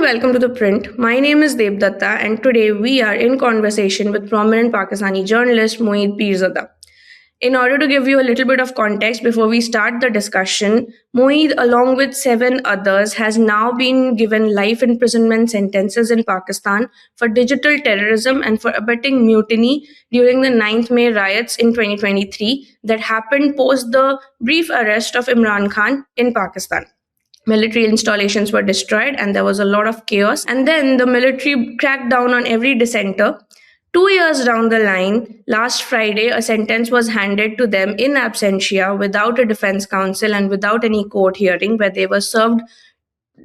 welcome to The Print. My name is Devdatta, and today we are in conversation with prominent Pakistani journalist Moeed Pirzada. In order to give you a little bit of context before we start the discussion, Moeed, along with seven others, has now been given life imprisonment sentences in Pakistan for digital terrorism and for abetting mutiny during the 9th May riots in 2023 that happened post the brief arrest of Imran Khan in Pakistan. Military installations were destroyed and there was a lot of chaos. And then the military cracked down on every dissenter. 2 years down the line, last Friday, a sentence was handed to them in absentia without a defense counsel and without any court hearing, where they were served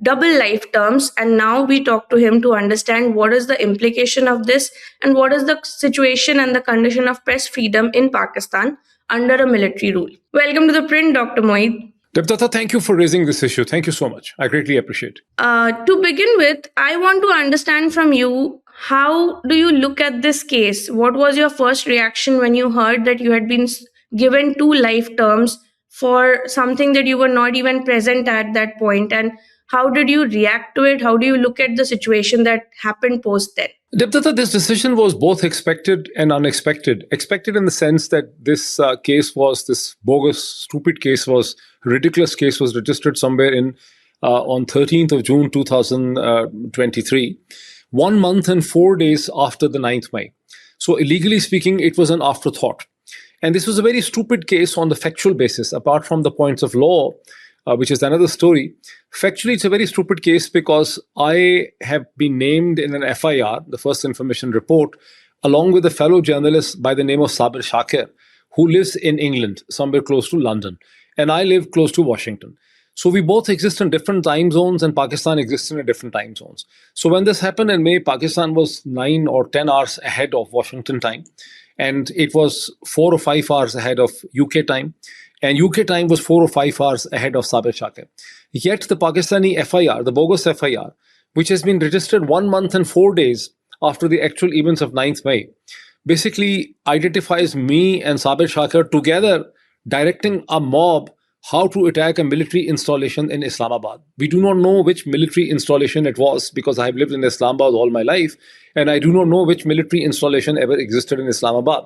double life terms. And now we talk to him to understand what is the implication of this and what is the situation and the condition of press freedom in Pakistan under a military rule. Welcome to The Print, Dr. Moeed. Devdatta, thank you for raising this issue. Thank you so much. I greatly appreciate it. To begin with, I want to understand from you, how do you look at this case? What was your first reaction when you heard that you had been given 2 life terms for something that you were not even present at that point? And how did you react to it? How do you look at the situation that happened post then? Devdatta, this decision was both expected and unexpected. Expected in the sense that this this bogus, stupid case ridiculous case was registered somewhere on 13th of June 2023, 1 month and 4 days after the 9th May. So illegally speaking, it was an afterthought. And this was a very stupid case on the factual basis, apart from the points of law, which is another story. Factually, it's a very stupid case because I have been named in an FIR, the First Information Report, along with a fellow journalist by the name of Sabir Shakir, who lives in England, somewhere close to London. And I live close to Washington. So we both exist in different time zones and Pakistan exists in different time zones. So when this happened in May, Pakistan was 9 or 10 hours ahead of Washington time. And it was 4 or 5 hours ahead of UK time. And UK time was 4 or 5 hours ahead of Sabir Shakir. Yet the Pakistani FIR, the bogus FIR, which has been registered 1 month and 4 days after the actual events of 9th May, basically identifies me and Sabir Shakir together directing a mob how to attack a military installation in Islamabad. We do not know which military installation it was because I have lived in Islamabad all my life, and I do not know which military installation ever existed in Islamabad.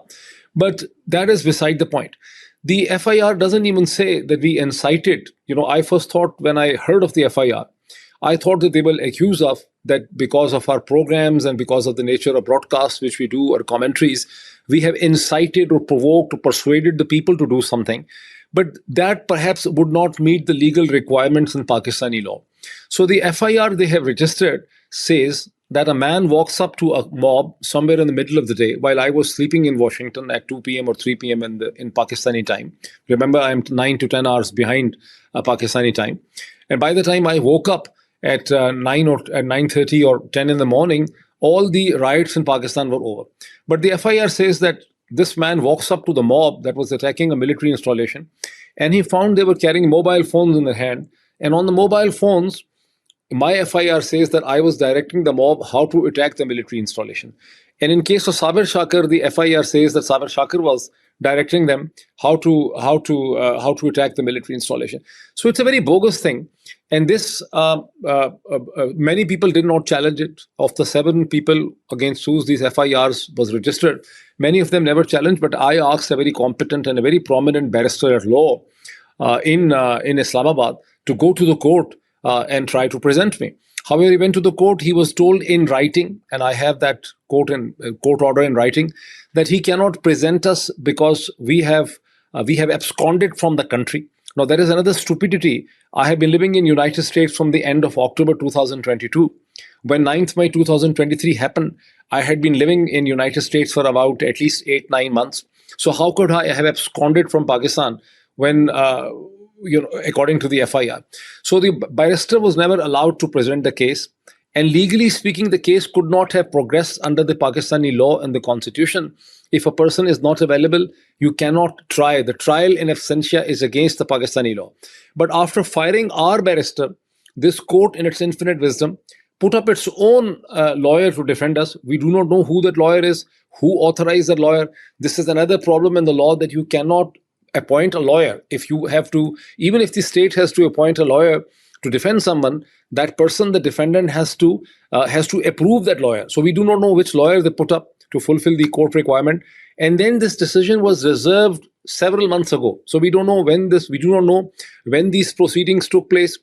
But that is beside the point. The FIR doesn't even say that we incited. I first thought when I heard of the FIR, I thought that they will accuse us that because of our programs and because of the nature of broadcasts which we do or commentaries, we have incited or provoked or persuaded the people to do something. But that perhaps would not meet the legal requirements in Pakistani law. So the FIR they have registered says that a man walks up to a mob somewhere in the middle of the day while I was sleeping in Washington at 2 p.m. or 3 p.m. in Pakistani time. Remember, I'm 9 to 10 hours behind Pakistani time. And by the time I woke up at 9 or at 9:30 or 10 in the morning, all the riots in Pakistan were over. But the FIR says that this man walks up to the mob that was attacking a military installation, and he found they were carrying mobile phones in their hand. And on the mobile phones, my FIR says that I was directing the mob how to attack the military installation. And in case of Sabir Shakir, the FIR says that Sabir Shakir was directing them how to attack the military installation. So it's a very bogus thing. And this, many people did not challenge it. Of the 7 people against whose these FIRs was registered, many of them never challenged. But I asked a very competent and a very prominent barrister at law in Islamabad to go to the court and try to present me. However, he went to the court. He was told in writing, and I have that court order in writing, that he cannot present us because we have absconded from the country. Now, there is another stupidity. I have been living in United States from the end of October 2022. When 9th May 2023 happened, I had been living in United States for about at least 8-9 months. So how could I have absconded from Pakistan when, according to the FIR? So the barrister was never allowed to present the case. And legally speaking, the case could not have progressed under the Pakistani law and the constitution. If a person is not available, you cannot try. The trial in absentia is against the Pakistani law. But after firing our barrister, this court in its infinite wisdom put up its own lawyer to defend us. We do not know who that lawyer is, who authorized that lawyer. This is another problem in the law, that you cannot appoint a lawyer. If you have to, even if the state has to appoint a lawyer, to defend someone, that person, the defendant, has to approve that lawyer. So we do not know which lawyer they put up to fulfill the court requirement. And then this decision was reserved several months ago. So we do not know when these proceedings took place,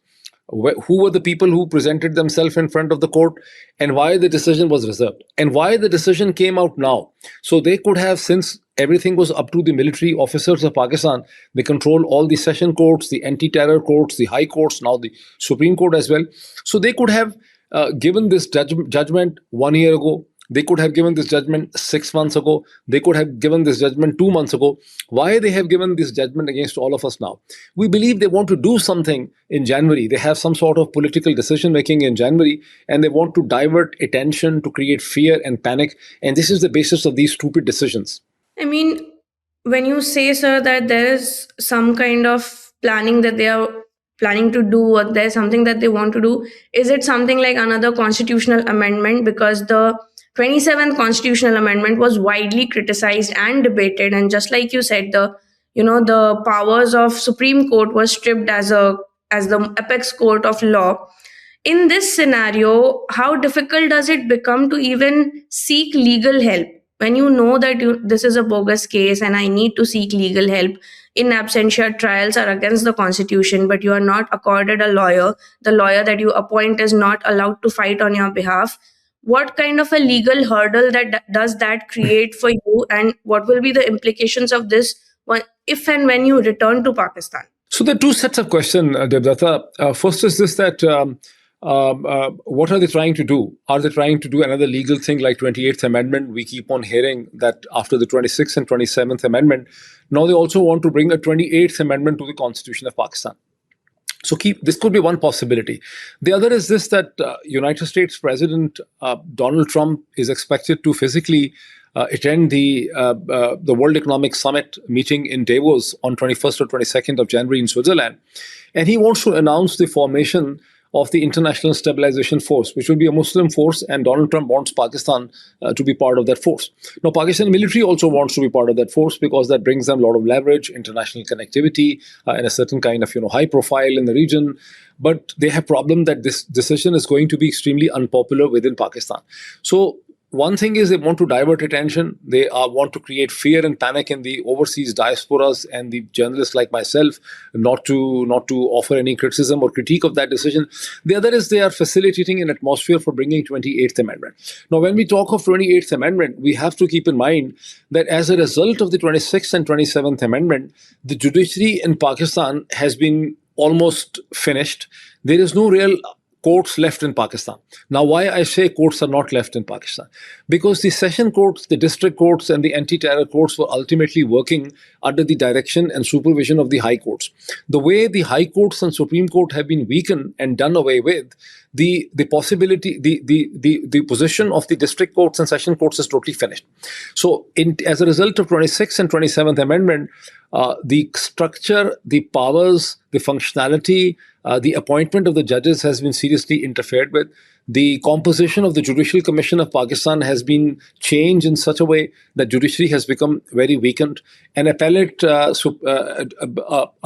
who were the people who presented themselves in front of the court, and why the decision was reserved, and why the decision came out now. So they could have, since everything was up to the military officers of Pakistan, they control all the session courts, the anti-terror courts, the high courts, now the Supreme Court as well. So they could have given this judgment 1 year ago. They could have given this judgment 6 months ago. They could have given this judgment 2 months ago. Why they have given this judgment against all of us now? We believe they want to do something in January. They have some sort of political decision making in January, and they want to divert attention to create fear and panic. And this is the basis of these stupid decisions. I mean, when you say, sir, that there is some kind of planning that they are planning to do, or there's something that they want to do, is it something like another constitutional amendment? Because the 27th constitutional amendment was widely criticized and debated, and just like you said, the powers of Supreme Court was stripped as the apex court of law. In this scenario, how difficult does it become to even seek legal help when you know that this is a bogus case and I need to seek legal help? In absentia, trials are against the constitution, but you are not accorded a lawyer. The lawyer that you appoint is not allowed to fight on your behalf. What kind of a legal hurdle does that create for you, and what will be the implications of this if and when you return to Pakistan? So there are two sets of questions, Devdatta. First is this, that what are they trying to do? Are they trying to do another legal thing like 28th Amendment? We keep on hearing that after the 26th and 27th Amendment, now they also want to bring a 28th Amendment to the Constitution of Pakistan. So this could be one possibility. The other is this, that United States President Donald Trump is expected to physically attend the World Economic Summit meeting in Davos on 21st or 22nd of January in Switzerland. And he wants to announce the formation of the International Stabilization Force, which will be a Muslim force, and Donald Trump wants Pakistan to be part of that force. Now, Pakistan military also wants to be part of that force because that brings them a lot of leverage, international connectivity, and a certain kind of high profile in the region. But they have problem that this decision is going to be extremely unpopular within Pakistan. So one thing is they want to divert attention. They want to create fear and panic in the overseas diasporas and the journalists like myself, not to offer any criticism or critique of that decision. The other is they are facilitating an atmosphere for bringing 28th Amendment. Now, when we talk of 28th Amendment, we have to keep in mind that as a result of the 26th and 27th Amendment, the judiciary in Pakistan has been almost finished. There is no real courts left in Pakistan. Now, why I say courts are not left in Pakistan? Because the session courts, the district courts, and the anti-terror courts were ultimately working under the direction and supervision of the high courts. The way the high courts and Supreme Court have been weakened and done away with, the possibility, the position of the district courts and session courts is totally finished. So, as a result of 26th and 27th Amendment, the structure, the powers, the functionality, the appointment of the judges has been seriously interfered with. The composition of the Judicial Commission of Pakistan has been changed in such a way that judiciary has become very weakened. An appellate, a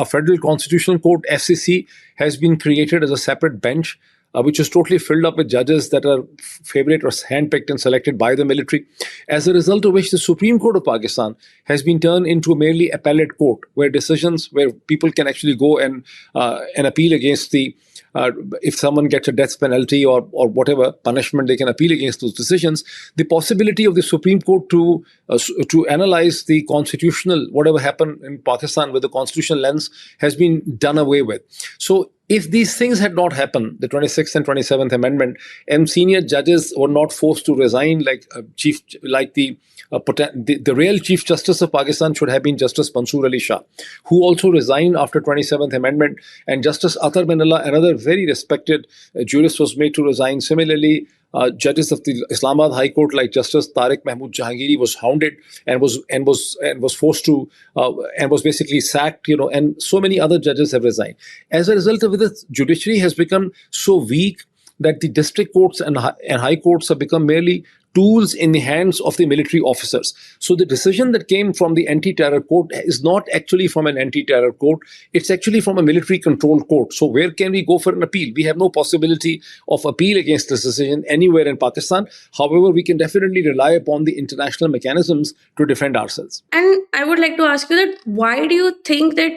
Federal Constitutional Court, FCC, has been created as a separate bench, which is totally filled up with judges that are favorite or handpicked and selected by the military. As a result of which, the Supreme Court of Pakistan has been turned into a merely appellate court, where people can actually go and appeal against if someone gets a death penalty or whatever punishment, they can appeal against those decisions. The possibility of the Supreme Court to analyze the constitutional, whatever happened in Pakistan with the constitutional lens, has been done away with. So if these things had not happened, the 26th and 27th Amendment, and senior judges were not forced to resign, the real Chief Justice of Pakistan should have been Justice Mansoor Ali Shah, who also resigned after 27th Amendment, and Justice Athar Binullah, another very respected jurist, was made to resign. Similarly, judges of the Islamabad High Court like Justice Tariq Mahmood Jahangiri was hounded and was forced to and was basically sacked, and so many other judges have resigned. As a result of this, judiciary has become so weak that the district courts and high courts have become merely tools in the hands of the military officers. So the decision that came from the anti-terror court is not actually from an anti-terror court. It's actually from a military control court. So where can we go for an appeal? We have no possibility of appeal against this decision anywhere in Pakistan. However, we can definitely rely upon the international mechanisms to defend ourselves. And I would like to ask you that why do you think that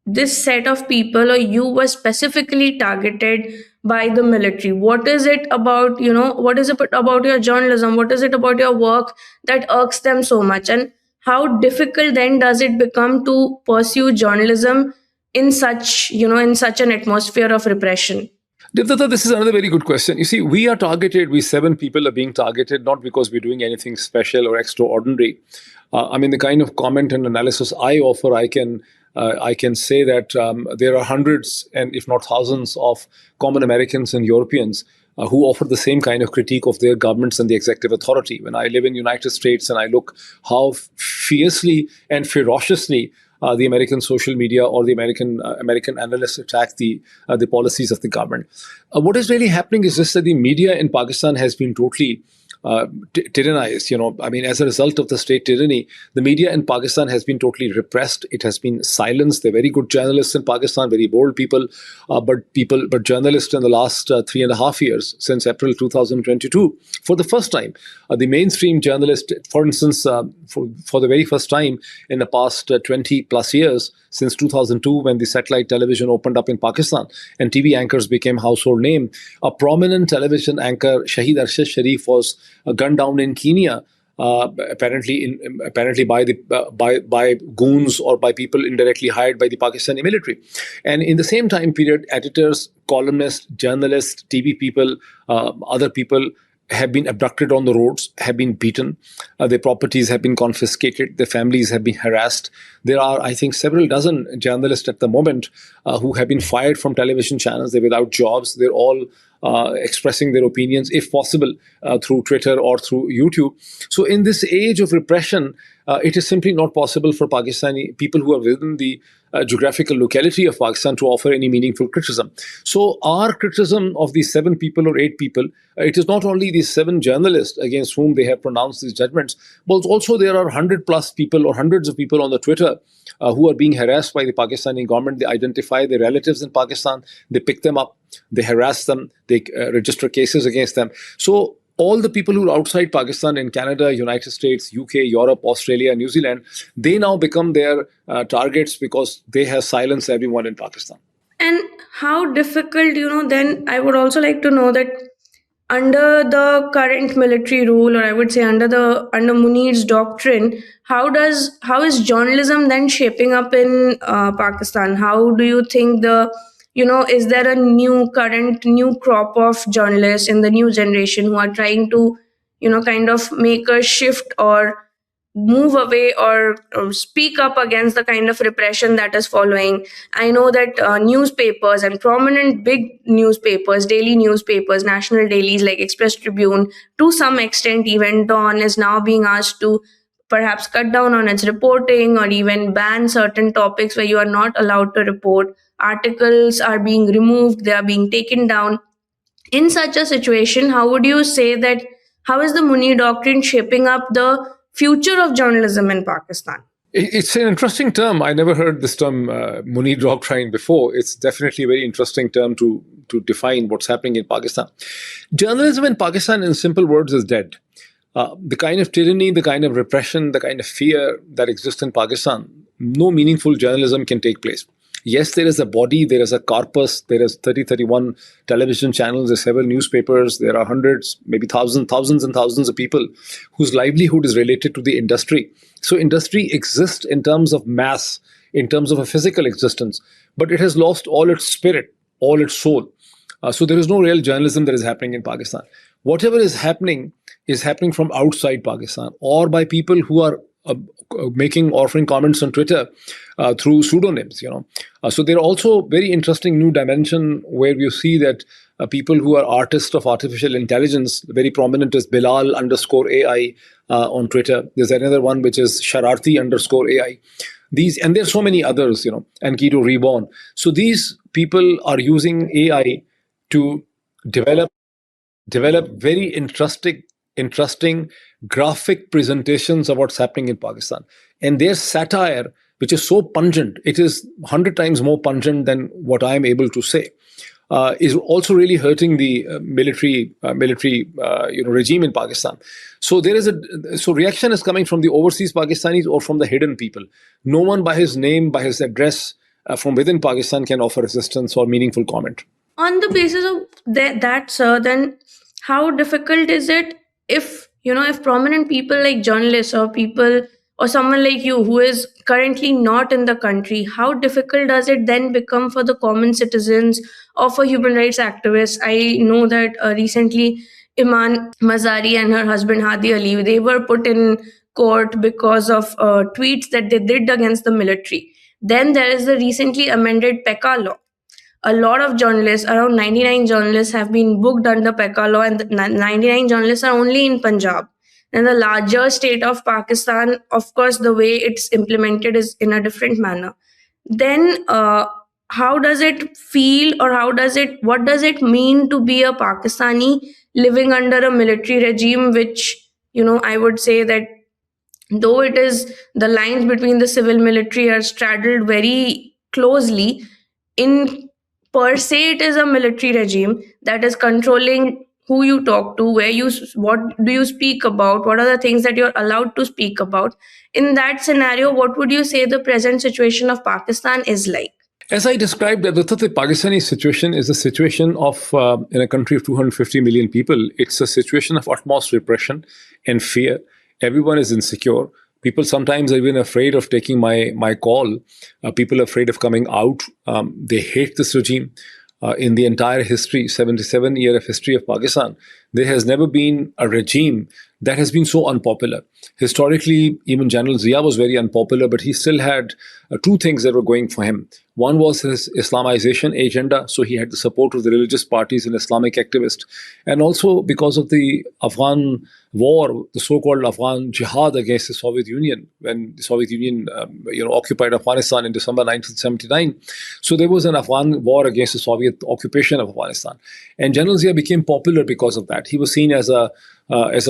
this set of people or you were specifically targeted by the military? What is it about, what is it about your journalism? What is it about your work that irks them so much? And how difficult then does it become to pursue journalism in such, in such an atmosphere of repression? Devdatta, this is another very good question. You see, we are targeted, we 7 people are being targeted, not because we're doing anything special or extraordinary. The kind of comment and analysis I offer, I can say that there are hundreds and if not thousands of common Americans and Europeans who offer the same kind of critique of their governments and the executive authority. When I live in the United States and I look how fiercely and ferociously the American social media or the American analysts attack the policies of the government. What is really happening is just that the media in Pakistan has been totally tyrannized. As a result of the state tyranny, the media in Pakistan has been totally repressed. It has been silenced. They're very good journalists in Pakistan, very bold people, but journalists in the last 3.5 years, since April 2022, for the first time, the mainstream journalist, for instance, for the very first time in the past 20 plus years, since 2002, when the satellite television opened up in Pakistan and TV anchors became household name, a prominent television anchor, Shahid Arshad Sharif, was gunned down in Kenya, apparently by goons or by people indirectly hired by the Pakistani military. And in the same time period, editors, columnists, journalists, TV people, other people have been abducted on the roads, have been beaten, their properties have been confiscated, their families have been harassed. There are, I think, several dozen journalists at the moment who have been fired from television channels. They're without jobs. They're all expressing their opinions, if possible, through Twitter or through YouTube. So in this age of repression, it is simply not possible for Pakistani people who are within the geographical locality of Pakistan to offer any meaningful criticism. So our criticism of these 7 people or 8 people, it is not only these 7 journalists against whom they have pronounced these judgments, but also there are 100 plus people or hundreds of people on the Twitter who are being harassed by the Pakistani government. They identify their relatives in Pakistan, they pick them up, they harass them, they register cases against them. So all the people who are outside Pakistan in Canada, United States, UK, Europe, Australia, New Zealand, they now become their targets because they have silenced everyone in Pakistan. And how difficult, then I would also like to know that under the current military rule, or I would say under Munir's doctrine, how is journalism then shaping up in Pakistan? How do you think is there a new crop of journalists in the new generation who are trying to, kind of make a shift or move away or speak up against the kind of repression that is following? I know that newspapers and prominent big newspapers, daily newspapers, national dailies like Express Tribune, to some extent even Dawn, is now being asked to perhaps cut down on its reporting or even ban certain topics where you are not allowed to report. Articles are being removed, they are being taken down. In such a situation, how would you say that, how is the Munir doctrine shaping up the future of journalism in Pakistan? It's an interesting term. I never heard this term, Munir doctrine, before. It's definitely a very interesting term to define what's happening in Pakistan. Journalism in Pakistan, in simple words, is dead. The kind of tyranny, the kind of repression, the kind of fear that exists in Pakistan, no meaningful journalism can take place. Yes, there is a body, there is a corpus, there is 31 television channels, there are several newspapers, there are hundreds, maybe thousands and thousands of people whose livelihood is related to the industry. So industry exists in terms of mass, in terms of a physical existence, but it has lost all its spirit, all its soul. So there is no real journalism that is happening in Pakistan. Whatever is happening from outside Pakistan or by people who are offering comments on Twitter through pseudonyms. So there are also very interesting new dimension where you see that people who are artists of artificial intelligence, very prominent is Bilal _AI on Twitter. There's another one which is Shararti _AI. And there's so many others, and Keto Reborn. So these people are using AI to develop develop very interesting graphic presentations of what's happening in Pakistan. And their satire, which is so pungent, it is 100 times more pungent than what I am able to say, is also really hurting the military regime in Pakistan. So reaction is coming from the overseas Pakistanis or from the hidden people. No one by his name, by his address, from within Pakistan can offer assistance or meaningful comment. On the basis of that, sir, then how difficult is it if if prominent people like journalists or people or someone like you who is currently not in the country, how difficult does it then become for the common citizens or for human rights activists? I know that recently Iman Mazari and her husband Hadi Ali, they were put in court because of tweets that they did against the military. Then there is the recently amended PECA law. A lot of journalists, around 99 journalists, have been booked under PECA law, and the 99 journalists are only in Punjab. And the larger state of Pakistan, of course, the way it's implemented is in a different manner. Then, how does it feel, or what does it mean to be a Pakistani living under a military regime, which, I would say that though it is the lines between the civil military are straddled very closely, in per se it is a military regime that is controlling who you talk to, what do you speak about, what are the things that you're allowed to speak about. In that scenario, what would you say the present situation of Pakistan is like? As I described, the Pakistani situation is a situation of, in a country of 250 million people, it's a situation of utmost repression and fear. Everyone is insecure. People sometimes are even afraid of taking my call. People are afraid of coming out. They hate this regime. In the entire history, 77-year of history of Pakistan, there has never been a regime that has been so unpopular. Historically, even General Zia was very unpopular, but he still had two things that were going for him. One was his Islamization agenda, so he had the support of the religious parties and Islamic activists. And also because of the Afghan war, the so-called Afghan jihad against the Soviet Union, when the Soviet Union occupied Afghanistan in December 1979. So there was an Afghan war against the Soviet occupation of Afghanistan. And General Zia became popular because of that. He was seen as a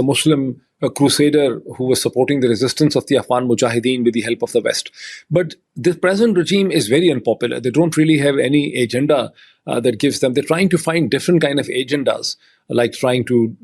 Muslim crusader who was supporting the resistance of the Afghan Mujahideen with the help of the West. But the present regime is very unpopular. They don't really have any agenda that gives them. They're trying to find different kind of agendas, like trying to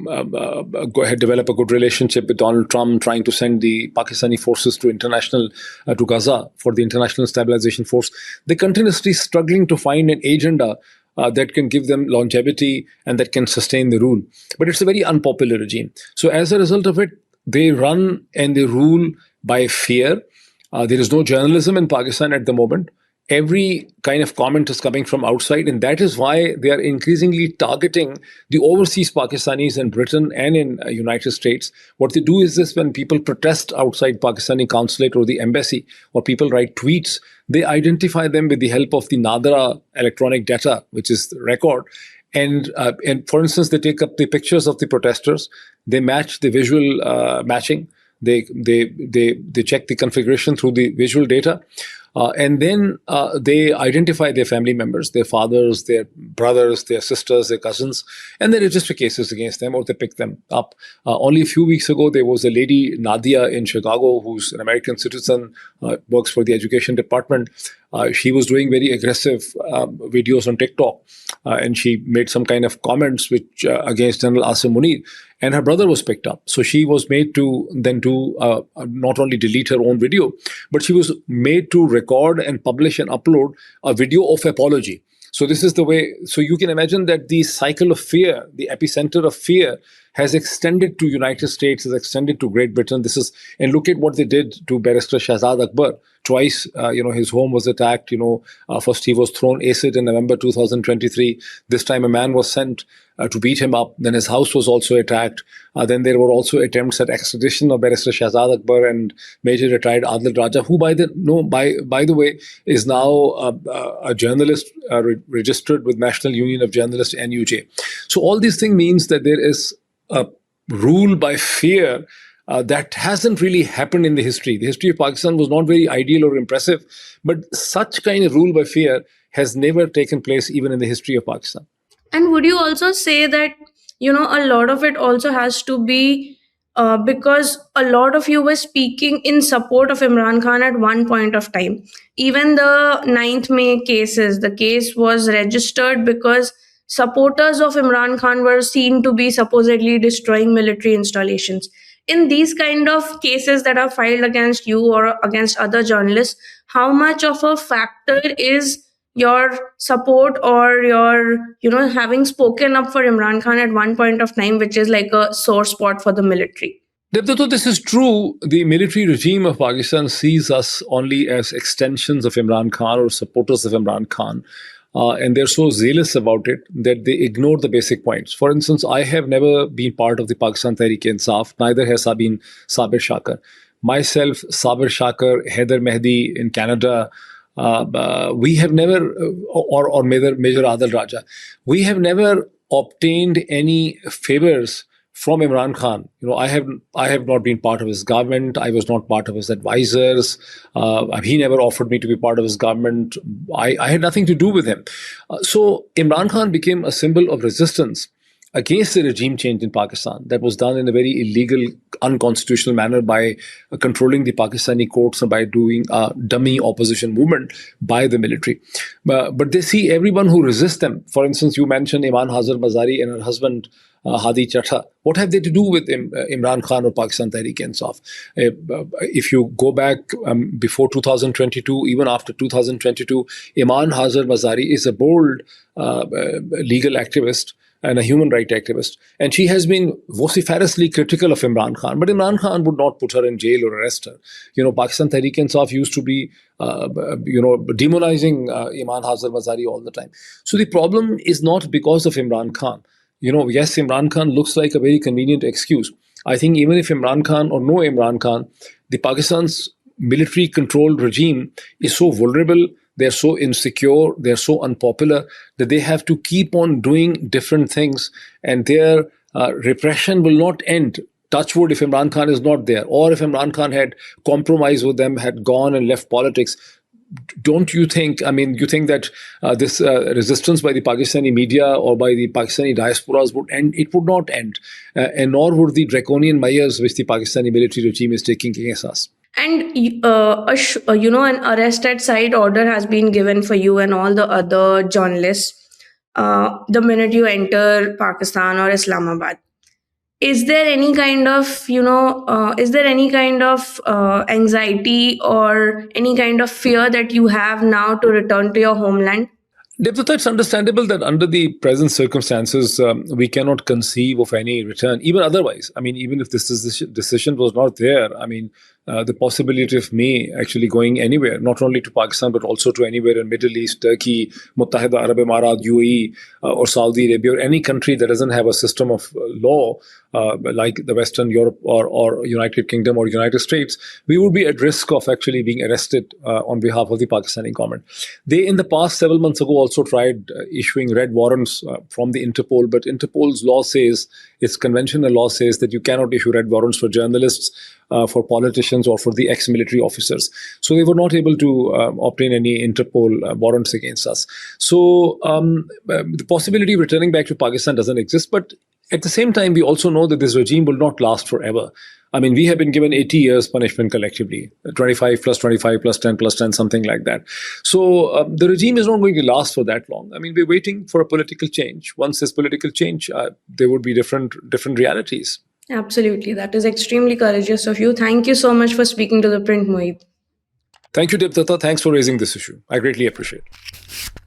go ahead, develop a good relationship with Donald Trump, trying to send the Pakistani forces to to Gaza for the International Stabilization Force. They're continuously struggling to find an agenda that can give them longevity and that can sustain the rule. But it's a very unpopular regime. So as a result of it, they run and they rule by fear. There is no journalism in Pakistan at the moment. Every kind of comment is coming from outside, and that is why they are increasingly targeting the overseas Pakistanis in Britain and in United States. What they do is this: when people protest outside Pakistani consulate or the embassy, or people write tweets, they identify them with the help of the Nadra electronic data, which is the record. And for instance, they take up the pictures of the protesters, they match the visual matching, they check the configuration through the visual data. And then they identify their family members, their fathers, their brothers, their sisters, their cousins, and they register cases against them or they pick them up. Only a few weeks ago, there was a lady, Nadia, in Chicago, who's an American citizen, works for the education department. She was doing very aggressive videos on TikTok, and she made some kind of comments which against General Munir. And her brother was picked up. So she was made to then not only delete her own video, but she was made to record and publish and upload a video of apology. So this is the way. So you can imagine that the cycle of fear, the epicenter of fear, has extended to United States, has extended to Great Britain. And look at what they did to Barrister Shahzad Akbar. Twice, his home was attacked. First he was thrown acid in November 2023. This time a man was sent to beat him up. Then his house was also attacked. Then there were also attempts at extradition of Barrister Shahzad Akbar and Major retired Adil Raja, who by the way is now a journalist registered with National Union of Journalists, NUJ. So all these things means that there is a rule by fear that hasn't really happened in the history. The history of Pakistan was not very ideal or impressive, but such kind of rule by fear has never taken place even in the history of Pakistan. And would you also say that, a lot of it also has to be because a lot of you were speaking in support of Imran Khan at one point of time? Even the 9th May cases, the case was registered because supporters of Imran Khan were seen to be supposedly destroying military installations. In these kind of cases that are filed against you or against other journalists, how much of a factor is your support or your having spoken up for Imran Khan at one point of time, which is like a sore spot for the military? Devdutt, this is true. The military regime of Pakistan sees us only as extensions of Imran Khan or supporters of Imran Khan. And they're so zealous about it that they ignore the basic points. For instance, I have never been part of the Pakistan Tehreek-e-Insaf, neither has been Sabir Shakar. Myself, Sabir Shakar, Haider Mehdi in Canada, we have never, or Major Adil Raja, we have never obtained any favors from Imran Khan. I have not been part of his government. I was not part of his advisors. He never offered me to be part of his government. I had nothing to do with him. So Imran Khan became a symbol of resistance against the regime change in Pakistan that was done in a very illegal, unconstitutional manner by controlling the Pakistani courts and by doing a dummy opposition movement by the military. But they see everyone who resists them. For instance, you mentioned Iman Hazar Mazari and her husband, Hadi Chattha. What have they to do with Imran Khan or Pakistan Tehreek-e-Insaf? If you go back before 2022, even after 2022, Iman Hazar Mazari is a bold legal activist and a human rights activist. And she has been vociferously critical of Imran Khan. But Imran Khan would not put her in jail or arrest her. Pakistan Tehreek-e-Insaf used to be, demonizing Iman Hazar Mazari all the time. So the problem is not because of Imran Khan. Yes, Imran Khan looks like a very convenient excuse. I think even if Imran Khan or no Imran Khan, the Pakistan's military-controlled regime is so vulnerable, they're so insecure, they're so unpopular that they have to keep on doing different things, and their repression will not end. Touch wood if Imran Khan is not there, or if Imran Khan had compromised with them, had gone and left politics. Don't you think, you think that this resistance by the Pakistani media or by the Pakistani diasporas would end? It would not end, and nor would the draconian measures which the Pakistani military regime is taking against us. And an arrest at sight order has been given for you and all the other journalists the minute you enter Pakistan or Islamabad. Is there any kind of anxiety or any kind of fear that you have now to return to your homeland? Devdutt, it's understandable that under the present circumstances, we cannot conceive of any return, even otherwise. Even if this decision was not there, the possibility of me actually going anywhere, not only to Pakistan, but also to anywhere in Middle East, Turkey, Muttahida Arab Emirat, UAE, or Saudi Arabia, or any country that doesn't have a system of law like the Western Europe or United Kingdom or United States, we would be at risk of actually being arrested on behalf of the Pakistani government. They, in the past, several months ago, also tried issuing red warrants from the Interpol, but Interpol's law says, its conventional law says that you cannot issue red warrants for journalists, for politicians, or for the ex-military officers. So they were not able to obtain any Interpol warrants against us. So the possibility of returning back to Pakistan doesn't exist. But at the same time, we also know that this regime will not last forever. We have been given 80 years punishment collectively, 25 plus 25 plus 10 plus 10, something like that. So the regime is not going to last for that long. We're waiting for a political change. Once there's political change, there would be different realities. Absolutely. That is extremely courageous of you. Thank you so much for speaking to The Print, Moeed. Thank you, Devdutt. Thanks for raising this issue. I greatly appreciate it.